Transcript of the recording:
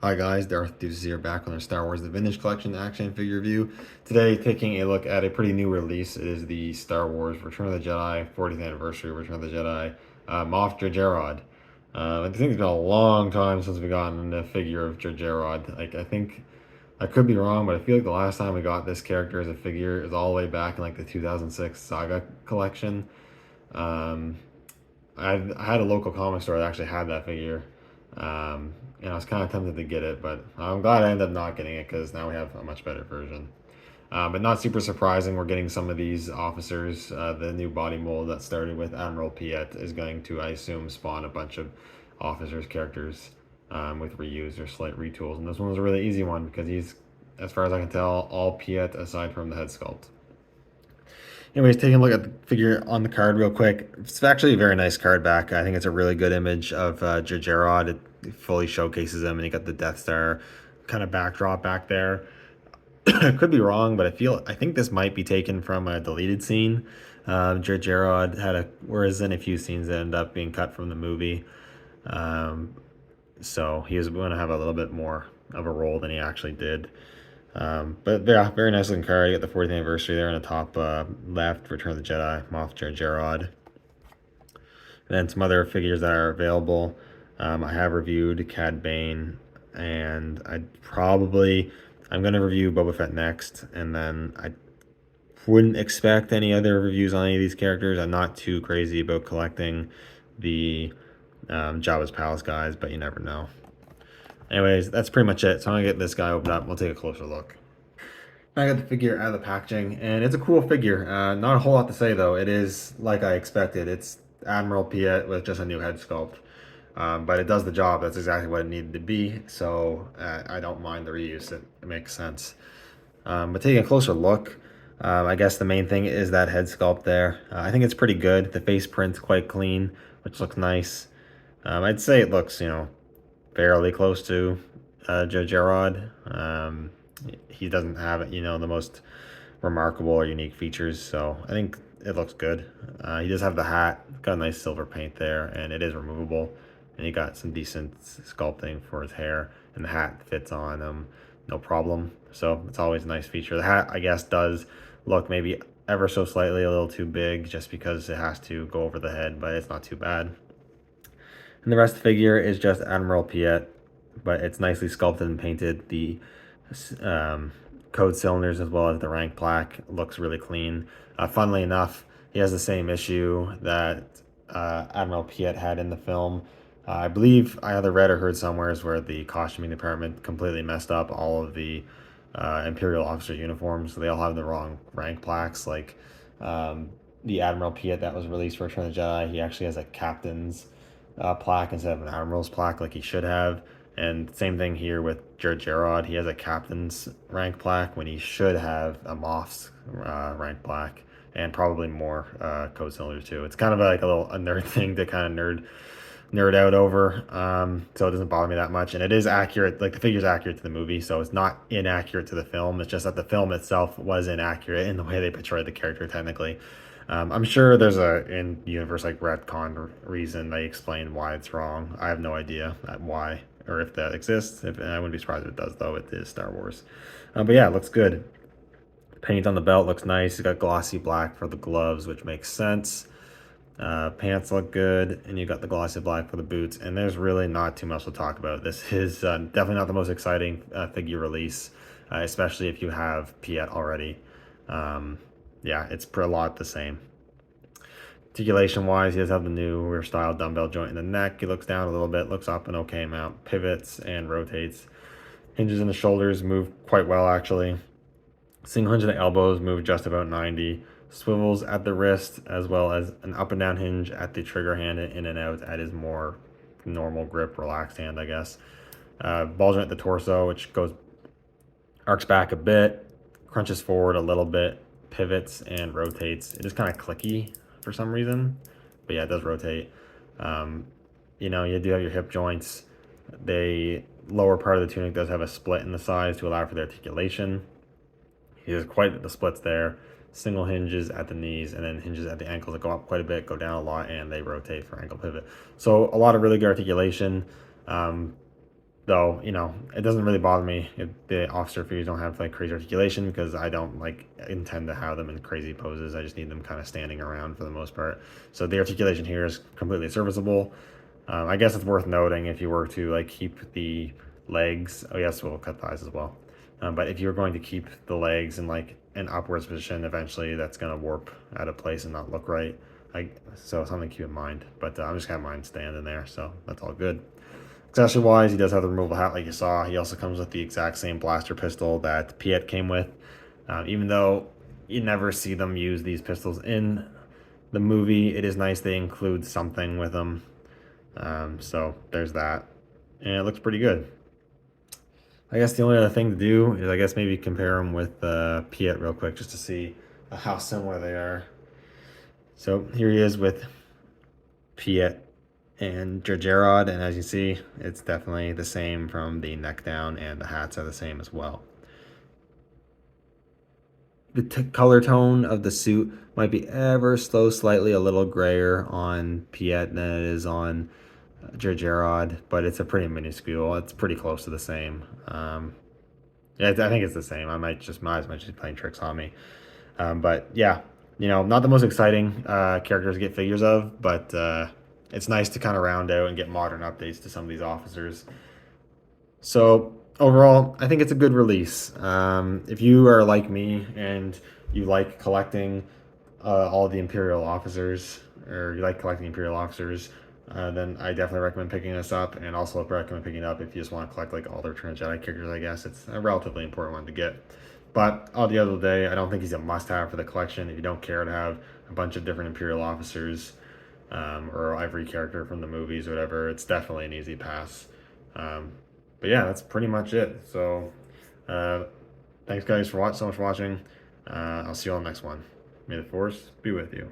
Hi guys, Darth Deuces here, back on our Star Wars The Vintage Collection action figure review. Today, taking a look at a pretty new release. It is the Star Wars Return of the Jedi 40th Anniversary Return of the Jedi Moff Jerjerrod. I think it's been a long time since we gotten a figure of Jerjerrod. I think I could be wrong, but I feel like the last time we got this character as a figure is all the way back in like the 2006 Saga collection. Um, I had a local comic store that actually had that figure. And I was kind of tempted to get it, but I'm glad I ended up not getting it because now we have a much better version. But not super surprising, we're getting some of these officers. The new body mold that started with Admiral Piet is going to, I assume, spawn a bunch of officers' characters with reuse or slight retools. And this one was a really easy one because he's, as far as I can tell, all Piet aside from the head sculpt. Anyways, taking a look at the figure on the card real quick. It's actually a very nice card back. I think it's a really good image of Jerjerrod. It fully showcases him, and you got the Death Star kind of backdrop back there. I could be wrong, but I think this might be taken from a deleted scene. Jerjerrod was in a few scenes that ended up being cut from the movie. Um, so he was going to have a little bit more of a role than he actually did. But yeah, very nice looking card. You got the 40th anniversary there in the top left, Return of the Jedi, Moff Jerjerrod. And then some other figures that are available. I have reviewed Cad Bane, and I'm going to review Boba Fett next, and then I wouldn't expect any other reviews on any of these characters. I'm not too crazy about collecting the Jabba's Palace guys, but you never know. Anyways, that's pretty much it. So I'm going to get this guy opened up. We'll take a closer look. I got the figure out of the packaging, and it's a cool figure. Not a whole lot to say, though. It is like I expected. It's Admiral Piet with just a new head sculpt. But it does the job. That's exactly what it needed to be, so I don't mind the reuse. It makes sense. But taking a closer look, I guess the main thing is that head sculpt there. I think it's pretty good. The face print's quite clean, which looks nice. I'd say it looks, fairly close to Jerjerrod. He doesn't have, the most remarkable or unique features, so I think it looks good. He does have the hat, got a nice silver paint there, and it is removable. And he got some decent sculpting for his hair, and the hat fits on him, no problem. So it's always a nice feature. The hat, I guess, does look maybe ever so slightly a little too big just because it has to go over the head, but it's not too bad. And the rest of the figure is just Admiral Piet, but it's nicely sculpted and painted. The code cylinders as well as the rank plaque looks really clean. Funnily enough, he has the same issue that Admiral Piet had in the film. I believe I either read or heard somewhere where the costuming department completely messed up all of the Imperial officer uniforms. So they all have the wrong rank plaques. Like the Admiral Piet that was released for Return of the Jedi, he actually has a captain's plaque instead of an admiral's plaque like he should have. And same thing here with Jerjerrod. He has a captain's rank plaque when he should have a Moff's rank plaque, and probably more code cylinders too. It's kind of like a nerd thing to kind of nerd out over, so it doesn't bother me that much. And it is accurate, like the figure's accurate to the movie, so it's not inaccurate to the film. It's just that the film itself was inaccurate in the way they portrayed the character technically. I'm sure there's a in-universe like retcon reason they explain why it's wrong. I have no idea why or if that exists. And I wouldn't be surprised if it does, though. It is Star Wars. But yeah, it looks good. Paint on the belt looks nice. It's got glossy black for the gloves, which makes sense. Pants look good, and you got the glossy black for the boots. And there's really not too much to talk about. This is definitely not the most exciting figure release, especially if you have Piet already. Yeah, it's a lot the same. Articulation wise, he does have the new rear style dumbbell joint in the neck. He looks down a little bit, looks up an okay amount, pivots and rotates. Hinges in the shoulders move quite well actually. Single hinge in the elbows move just about 90. Swivels at the wrist as well as an up and down hinge at the trigger hand in and out at his more normal grip, relaxed hand, I guess. Ball joint at the torso, which arcs back a bit, crunches forward a little bit, pivots and rotates. It is kind of clicky for some reason, but yeah, it does rotate. You do have your hip joints. The lower part of the tunic does have a split in the sides to allow for the articulation. He has quite the splits there. Single hinges at the knees and then hinges at the ankles that go up quite a bit, go down a lot, and they rotate for ankle pivot. So a lot of really good articulation. Though, it doesn't really bother me if the officer figures don't have like crazy articulation, because I don't like intend to have them in crazy poses. I just need them kind of standing around for the most part. So the articulation here is completely serviceable. I guess it's worth noting, if you were to like keep the legs, oh yes, we'll cut thighs as well. But if you're going to keep the legs in like an upwards position, eventually that's going to warp out of place and not look right. So something to keep in mind. But I'm just gonna have mine stand in there, so that's all good. Accessory wise, he does have the removable hat like you saw. He also comes with the exact same blaster pistol that Piet came with. Even though you never see them use these pistols in the movie, it is nice they include something with them. So there's that. And it looks pretty good. I guess the only other thing to do is, I guess, maybe compare them with Piet real quick, just to see how similar they are. So here he is with Piet and Jerjerrod, and as you see, it's definitely the same from the neck down, and the hats are the same as well. The color tone of the suit might be ever so slightly a little grayer on Piet than it is on Jerjerrod, but it's a pretty minuscule. It's pretty close to the same. Yeah, I think it's the same. My eyes might just be playing tricks on me. But yeah, not the most exciting characters to get figures of, but it's nice to kind of round out and get modern updates to some of these officers. So overall, I think it's a good release. If you are like me and you like collecting all the Imperial officers, or you like collecting Imperial officers, then I definitely recommend picking this up, and also recommend picking it up if you just want to collect like all the Return of the Jedi characters. I guess it's a relatively important one to get. But all the other day, I don't think he's a must-have for the collection. If you don't care to have a bunch of different Imperial officers, or every character from the movies or whatever, it's definitely an easy pass. But yeah, that's pretty much it. So thanks guys so much for watching. I'll see you on the next one. May the Force be with you.